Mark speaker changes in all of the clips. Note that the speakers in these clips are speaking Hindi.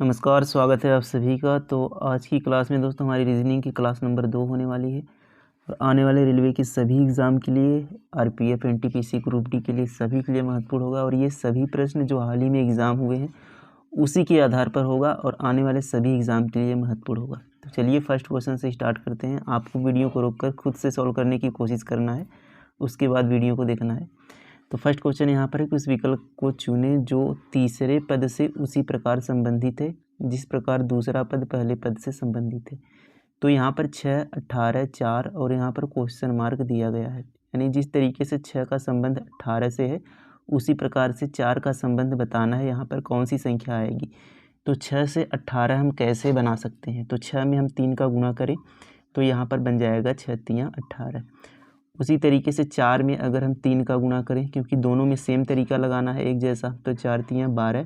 Speaker 1: नमस्कार, स्वागत है आप सभी का। तो आज की क्लास में दोस्तों हमारी रीजनिंग की क्लास नंबर 2 होने वाली है और आने वाले रेलवे के सभी एग्ज़ाम के लिए, आरपीएफ, एनटीपीसी, ग्रुप डी के लिए सभी के लिए महत्वपूर्ण होगा। और ये सभी प्रश्न जो हाल ही में एग्ज़ाम हुए हैं उसी के आधार पर होगा और आने वाले सभी एग्ज़ाम के लिए महत्वपूर्ण होगा। तो चलिए फर्स्ट क्वेश्चन से स्टार्ट करते हैं। आपको वीडियो को रोककर खुद से सॉल्व करने की कोशिश करना है, उसके बाद वीडियो को देखना है। तो फर्स्ट क्वेश्चन यहाँ पर है कि उस विकल्प को चुनें जो तीसरे पद से उसी प्रकार संबंधित है जिस प्रकार दूसरा पद पहले पद से संबंधित है। तो यहाँ पर 6, 18, 4 और यहाँ पर क्वेश्चन मार्क दिया गया है। यानी जिस तरीके से 6 का संबंध 18 से है उसी प्रकार से 4 का संबंध बताना है। यहाँ पर कौन सी संख्या आएगी। तो 6 से 18 हम कैसे बना सकते हैं। तो 6 में हम 3 का गुणा करें तो यहाँ पर बन जाएगा 6 तियाँ 18। उसी तरीके से 4 में अगर हम 3 का गुणा करें, क्योंकि दोनों में सेम तरीका लगाना है एक जैसा, तो 4 तियाँ 12,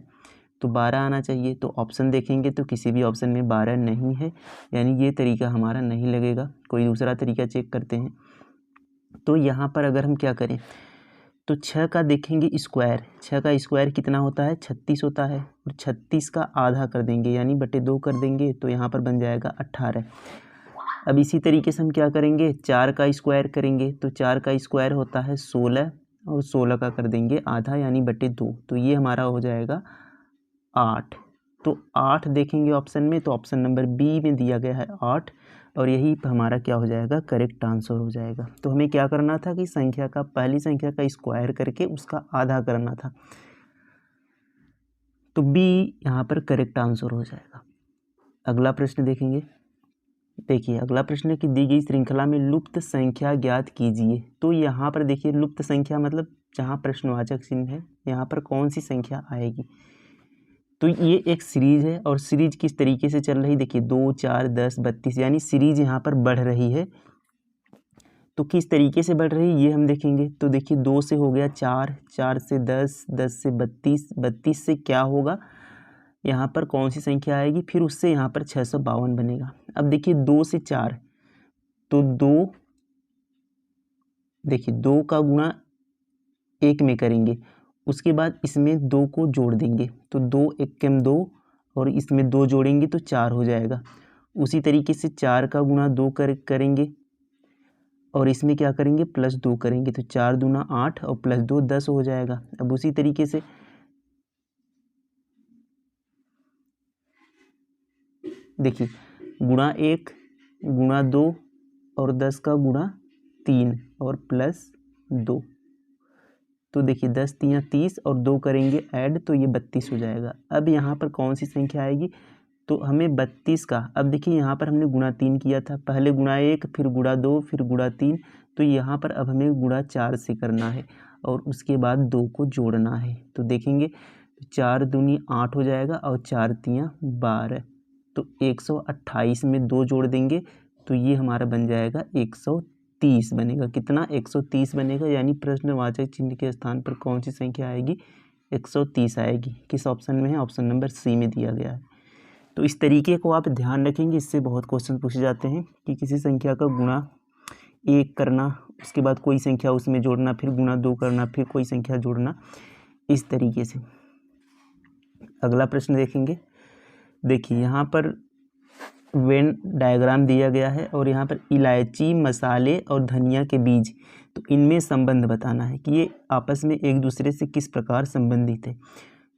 Speaker 1: तो 12 आना चाहिए। तो ऑप्शन देखेंगे तो किसी भी ऑप्शन में 12 नहीं है, यानी ये तरीका हमारा नहीं लगेगा। कोई दूसरा तरीका चेक करते हैं। तो यहाँ पर अगर हम क्या करें तो 6 का देखेंगे स्क्वायर। 6 का स्क्वायर कितना होता है, 36 होता है। और 36 का आधा कर देंगे यानी बटे 2 कर देंगे तो यहाँ पर बन जाएगा 18। अब इसी तरीके से हम क्या करेंगे, 4 का स्क्वायर करेंगे। तो 4 का स्क्वायर होता है 16 और 16 का कर देंगे आधा यानी बटे 2, तो ये हमारा हो जाएगा 8। तो 8 देखेंगे ऑप्शन में, तो ऑप्शन नंबर बी में दिया गया है 8 और यही हमारा क्या हो जाएगा, करेक्ट आंसर हो जाएगा। तो हमें क्या करना था कि संख्या का, पहली संख्या का स्क्वायर करके उसका आधा करना था। तो बी यहाँ पर करेक्ट आंसर हो जाएगा। अगला प्रश्न देखेंगे। देखिए अगला प्रश्न है कि दी गई श्रृंखला में लुप्त संख्या ज्ञात कीजिए। तो यहाँ पर देखिए लुप्त संख्या मतलब जहाँ प्रश्नवाचक चिन्ह है यहाँ पर कौन सी संख्या आएगी। तो ये एक सीरीज है और सीरीज किस तरीके से चल रही, देखिए 2, 4, 10, 32, यानी सीरीज यहाँ पर बढ़ रही है। तो किस तरीके से बढ़ रही है ये हम देखेंगे। तो देखिए 2 से हो गया 4, 4 से 10, 10 से 32, 32 से क्या होगा, यहाँ पर कौन सी संख्या आएगी, फिर उससे यहाँ पर 652 बनेगा। अब देखिए 2 से 4, तो 2, देखिए 2 का गुणा 1 में करेंगे, उसके बाद इसमें 2 को जोड़ देंगे। तो 2 1 2 और इसमें 2 जोड़ेंगे तो 4 हो जाएगा। उसी तरीके से 4 का गुणा 2 करेंगे और इसमें क्या करेंगे, प्लस 2 करेंगे। तो 4 दूना 8 और प्लस 2 10 हो जाएगा। अब उसी तरीके से देखिए गुणा 1 गुणा 2 और 10 का गुणा 3 और प्लस 2, तो देखिए 10 तियाँ 30 और 2 करेंगे ऐड तो ये 32 हो जाएगा। अब यहाँ पर कौन सी संख्या आएगी, तो हमें 32 का, अब देखिए यहाँ पर हमने गुणा 3 किया था, पहले गुणा 1 फिर गुणा 2 फिर गुणा 3, तो यहाँ पर अब हमें गुणा 4 से करना है और उसके बाद 2 को जोड़ना है। तो देखेंगे 4 दूनी 8 हो जाएगा और 4 तियाँ 12, तो 128 में 2 जोड़ देंगे तो ये हमारा बन जाएगा 130 बनेगा। कितना, 130 बनेगा। यानी प्रश्नवाचक चिन्ह के स्थान पर कौन सी संख्या आएगी, 130 आएगी। किस ऑप्शन में है, ऑप्शन नंबर सी में दिया गया है। तो इस तरीके को आप ध्यान रखेंगे, इससे बहुत क्वेश्चन पूछे जाते हैं कि किसी संख्या का गुणा 1 करना, उसके बाद कोई संख्या उसमें जोड़ना, फिर गुणा 2 करना, फिर कोई संख्या जोड़ना, इस तरीके से। अगला प्रश्न देखेंगे। देखिए यहाँ पर वेन डायग्राम दिया गया है और यहाँ पर इलायची, मसाले और धनिया के बीज, तो इनमें संबंध बताना है कि ये आपस में एक दूसरे से किस प्रकार संबंधित है।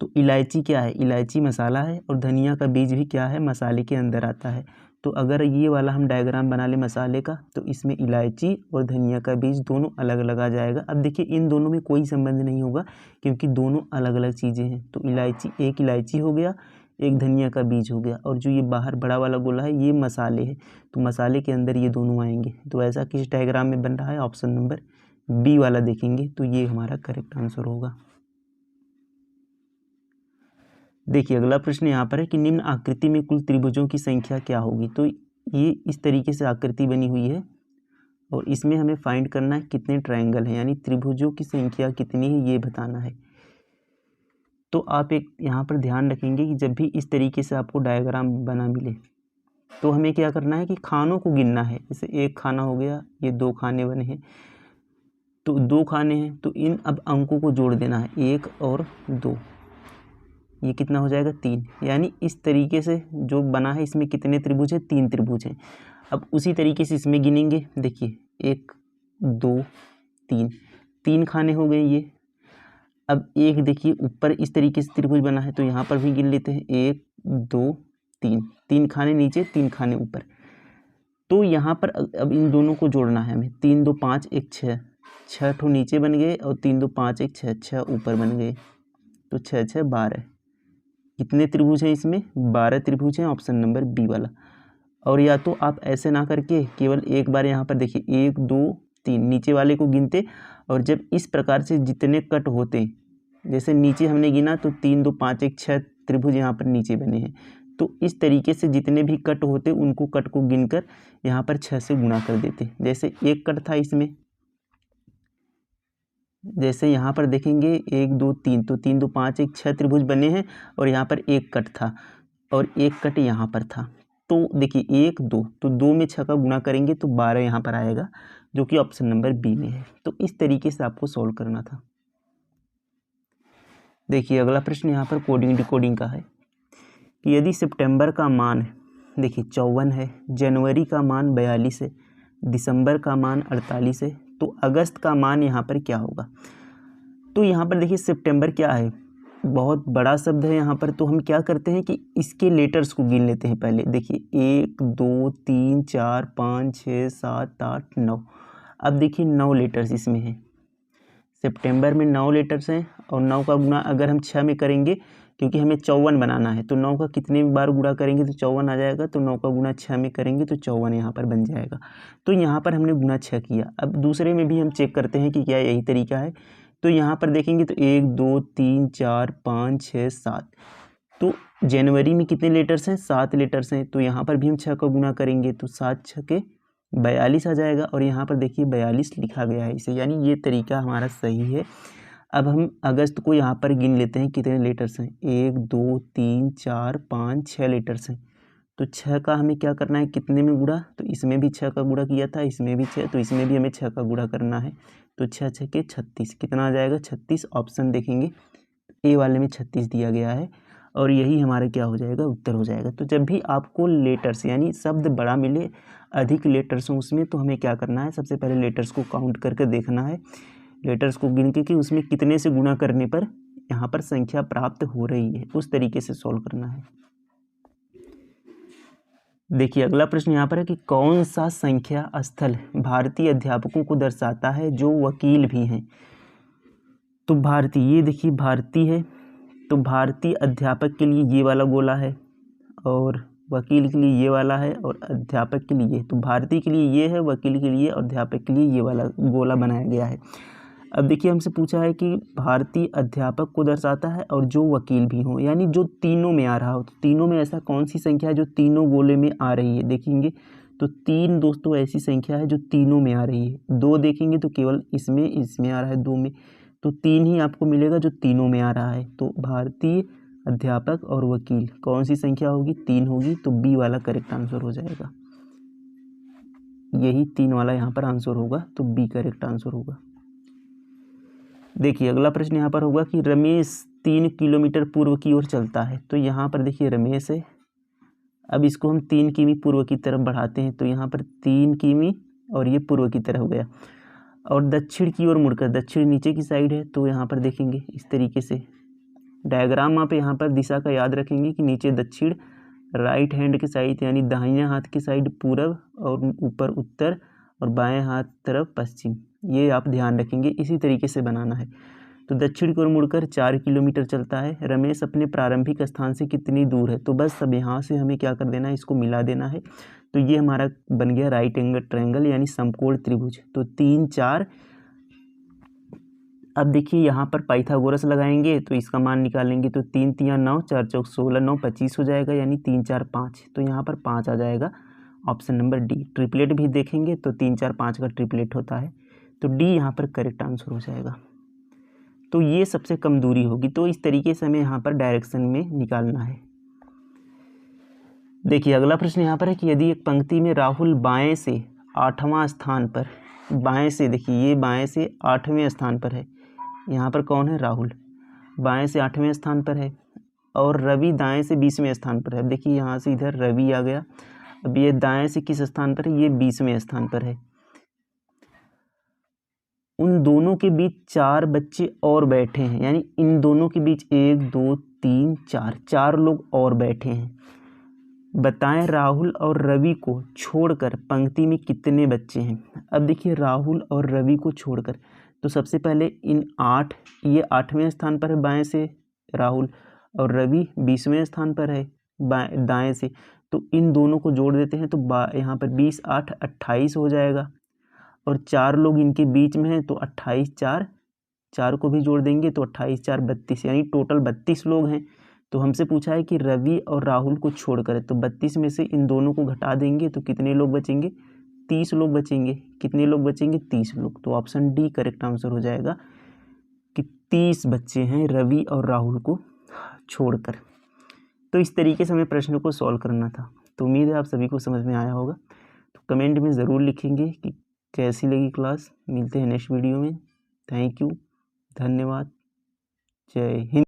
Speaker 1: तो इलायची क्या है, इलायची मसाला है और धनिया का बीज भी क्या है, मसाले के अंदर आता है। तो अगर ये वाला हम डायग्राम बना ले मसाले का, तो इसमें इलायची और धनिया का बीज दोनों अलग अलग आ जाएगा। अब देखिए इन दोनों में कोई संबंध नहीं होगा क्योंकि दोनों अलग अलग चीज़ें हैं। तो इलायची, एक इलायची हो गया, एक धनिया का बीज हो गया, और जो ये बाहर बड़ा वाला गोला है ये मसाले है, तो मसाले के अंदर ये दोनों आएंगे। तो ऐसा किस डायग्राम में बन रहा है, ऑप्शन नंबर बी वाला देखेंगे तो ये हमारा करेक्ट आंसर होगा। देखिए अगला प्रश्न यहाँ पर है कि निम्न आकृति में कुल त्रिभुजों की संख्या क्या होगी। तो ये इस तरीके से आकृति बनी हुई है और इसमें हमें फाइंड करना है कितने ट्रायंगल हैं, यानी त्रिभुजों की संख्या कितनी है ये बताना है। तो आप एक यहाँ पर ध्यान रखेंगे कि जब भी इस तरीके से आपको डायग्राम बना मिले तो हमें क्या करना है कि खानों को गिनना है। जैसे एक खाना हो गया, ये 2 खाने बने हैं, तो 2 खाने हैं, तो इन अब अंकों को जोड़ देना है 1 और 2। ये कितना हो जाएगा 3। यानी इस तरीके से जो बना है इसमें कितने त्रिभुज हैं, 3 त्रिभुज हैं। अब उसी तरीके से इसमें गिनेंगे, देखिए 1 2 3, 3 खाने हो गए ये। अब एक देखिए ऊपर इस तरीके से त्रिभुज बना है तो यहाँ पर भी गिन लेते हैं, 1 2 3, 3 खाने नीचे 3 खाने ऊपर। तो यहाँ पर अब इन दोनों को जोड़ना है हमें, 3 2 5 1 6, 6 ठो नीचे बन गए और 3 2 5 1 6, 6 ऊपर बन गए, तो 6 6 12। कितने त्रिभुज हैं इसमें, 12 त्रिभुज हैं, ऑप्शन नंबर बी वाला। और या तो आप ऐसे ना करके केवल एक बार यहाँ पर देखिए 1 2 3 नीचे वाले को गिनते, और जब इस प्रकार से जितने कट होते, जैसे नीचे हमने गिना तो 3 2 5 1 6 त्रिभुज यहाँ पर नीचे बने हैं, तो इस तरीके से जितने भी कट होते उनको कट को गिनकर यहाँ पर 6 से गुणा कर देते। जैसे एक कट था इसमें, जैसे यहाँ पर देखेंगे 1 2 3, तो 3 2 5 1 6 त्रिभुज बने हैं और यहाँ पर एक कट था और एक कट यहाँ पर था। तो देखिए 1 2, तो 2 में 6 का गुणा करेंगे तो 12 यहाँ पर आएगा, जो कि ऑप्शन नंबर बी में है। तो इस तरीके से आपको सॉल्व करना था। देखिए अगला प्रश्न यहाँ पर कोडिंग डिकोडिंग का है कि यदि सितंबर का मान देखिए 54 है, जनवरी का मान 42 है, दिसंबर का मान 48 है, तो अगस्त का मान यहाँ पर क्या होगा। तो यहाँ पर देखिए सितंबर क्या है, बहुत बड़ा शब्द है यहाँ पर, तो हम क्या करते हैं कि इसके लेटर्स को गिन लेते हैं पहले। देखिए 1 2 3 4 5 6 7 8 9। अब देखिए 9 लेटर्स इसमें हैं, सितंबर में 9 लेटर्स हैं और 9 का गुणा अगर हम 6 में करेंगे, क्योंकि हमें 54 बनाना है, तो 9 का कितने बार गुणा करेंगे तो 54 आ जाएगा, तो 9 का गुणा 6 में करेंगे तो 54 यहाँ पर बन जाएगा। तो यहाँ पर हमने गुणा 6 किया। अब दूसरे में भी हम चेक करते हैं कि क्या यही तरीका है। तो यहाँ पर देखेंगे तो 1 2 3 4 5 6 7, तो जनवरी में कितने लेटर्स हैं, 7 लेटर्स हैं, तो यहाँ पर भी हम 6 का गुणा करेंगे तो 7 6 के 42 आ जाएगा, और यहाँ पर देखिए 42 लिखा गया है इसे, यानी ये तरीका हमारा सही है। अब हम अगस्त को यहाँ पर गिन लेते हैं कितने लेटर्स हैं, 1 2 3 4 5 6 लेटर्स हैं। तो 6 का हमें क्या करना है, कितने में गुणा, तो इसमें भी 6 का गुणा किया था, इसमें भी 6, तो इसमें भी हमें 6 का गुणा करना है। तो 6 6 के 36, कितना आ जाएगा 36। ऑप्शन देखेंगे ए वाले में 36 दिया गया है, और यही हमारा क्या हो जाएगा, उत्तर हो जाएगा। तो जब भी आपको लेटर्स यानी शब्द बड़ा मिले, अधिक लेटर्स हों उसमें, तो हमें क्या करना है, सबसे पहले लेटर्स को काउंट करके देखना है, लेटर्स को गिन के कि उसमें कितने से गुणा करने पर यहाँ पर संख्या प्राप्त हो रही है, उस तरीके से सॉल्व करना है। देखिए अगला प्रश्न यहाँ पर है कि कौन सा संख्या स्थल भारतीय अध्यापकों को दर्शाता है जो वकील भी हैं। तो भारतीय, ये देखिए भारतीय है, तो भारतीय अध्यापक के लिए ये वाला गोला है, और वकील के लिए ये वाला है, और अध्यापक के लिए, तो भारतीय के लिए ये है, वकील के लिए और अध्यापक के लिए ये वाला गोला बनाया गया है। अब देखिए हमसे पूछा है कि भारतीय अध्यापक को दर्शाता है और जो वकील भी हो, यानी जो तीनों में आ रहा हो। तो तीनों में ऐसा कौन सी संख्या है जो तीनों गोले में आ रही है, देखेंगे तो 3 दोस्तों ऐसी संख्या है जो तीनों में आ रही है। 2 देखेंगे तो केवल इसमें आ रहा है 2 में, तो 3 ही आपको मिलेगा जो तीनों में आ रहा है। तो भारतीय अध्यापक और वकील कौन सी संख्या होगी, 3 होगी, तो बी वाला करेक्ट आंसर हो जाएगा। यही 3 वाला यहाँ पर आंसर होगा, तो बी करेक्ट आंसर होगा। देखिए अगला प्रश्न यहाँ पर होगा कि रमेश 3 किलोमीटर पूर्व की ओर चलता है। तो यहाँ पर देखिए रमेश है, अब इसको हम 3 किमी पूर्व की तरफ बढ़ाते हैं, तो यहाँ पर 3 किमी और ये पूर्व की तरफ हो गया, और दक्षिण की ओर मुड़कर, दक्षिण नीचे की साइड है, तो यहाँ पर देखेंगे इस तरीके से डायग्राम आप यहाँ पर दिशा का याद रखेंगे कि नीचे दक्षिण, राइट हैंड की साइड यानी दाहिने हाथ की साइड पूरब, और ऊपर उत्तर, और बाएं हाथ तरफ पश्चिम, ये आप ध्यान रखेंगे, इसी तरीके से बनाना है। तो दक्षिण की ओर मुड़कर 4 किलोमीटर चलता है। रमेश अपने प्रारंभिक स्थान से कितनी दूर है, तो बस अब यहाँ से हमें क्या कर देना है, इसको मिला देना है। तो ये हमारा बन गया राइट एंगल ट्रायंगल यानी समकोण त्रिभुज। तो 3 4, अब देखिए यहाँ पर पाइथागोरस लगाएंगे तो इसका मान निकालेंगे, तो 3 3 9, 4 4 16, 9 25 हो जाएगा, यानी 3 4 5, तो यहाँ पर 5 आ जाएगा, ऑप्शन नंबर डी। ट्रिपलेट भी देखेंगे तो 3 4 5 का ट्रिपलेट होता है, तो डी यहाँ पर करेक्ट आंसर हो जाएगा। तो ये सबसे कम दूरी होगी, तो इस तरीके से हमें यहाँ पर डायरेक्शन में निकालना है। देखिए अगला प्रश्न यहाँ पर है कि यदि एक पंक्ति में राहुल बाएं से 8वां स्थान पर, बाएं से देखिए ये बाएं से 8वें स्थान पर है, यहाँ पर कौन है, राहुल बाएं से 8वें स्थान पर है, और रवि दाएं से 20वें स्थान पर है। अब देखिए यहाँ से इधर रवि आ गया, अब ये दाएं से किस स्थान पर है, ये 20वें स्थान पर है। उन दोनों के बीच 4 बच्चे और बैठे हैं, यानी इन दोनों के बीच 1 2 3 4 लोग और बैठे हैं। बताएं राहुल और रवि को छोड़कर पंक्ति में कितने बच्चे हैं। अब देखिए राहुल और रवि को छोड़कर, तो सबसे पहले इन 8, ये 8वें स्थान पर है बाएं से राहुल, और रवि 20वें स्थान पर है दाएं से। तो इन दोनों को जोड़ देते हैं, तो यहाँ पर 20 8 28 हो जाएगा, और 4 लोग इनके बीच में हैं, तो 28 4 को भी जोड़ देंगे तो 28 4 32, यानी टोटल 32 लोग हैं। तो हमसे पूछा है कि रवि और राहुल को छोड़कर, तो 32 में से इन दोनों को घटा देंगे तो कितने लोग बचेंगे, 30 लोग बचेंगे। कितने लोग बचेंगे, 30 लोग। तो ऑप्शन डी करेक्ट आंसर हो जाएगा कि 30 बच्चे हैं रवि और राहुल को छोड़कर। तो इस तरीके से हमें प्रश्न को सॉल्व करना था। तो उम्मीद है आप सभी को समझ में आया होगा। तो कमेंट में ज़रूर लिखेंगे कि कैसी लगी क्लास। मिलते हैं नेक्स्ट वीडियो में। थैंक यू, धन्यवाद, जय हिंद।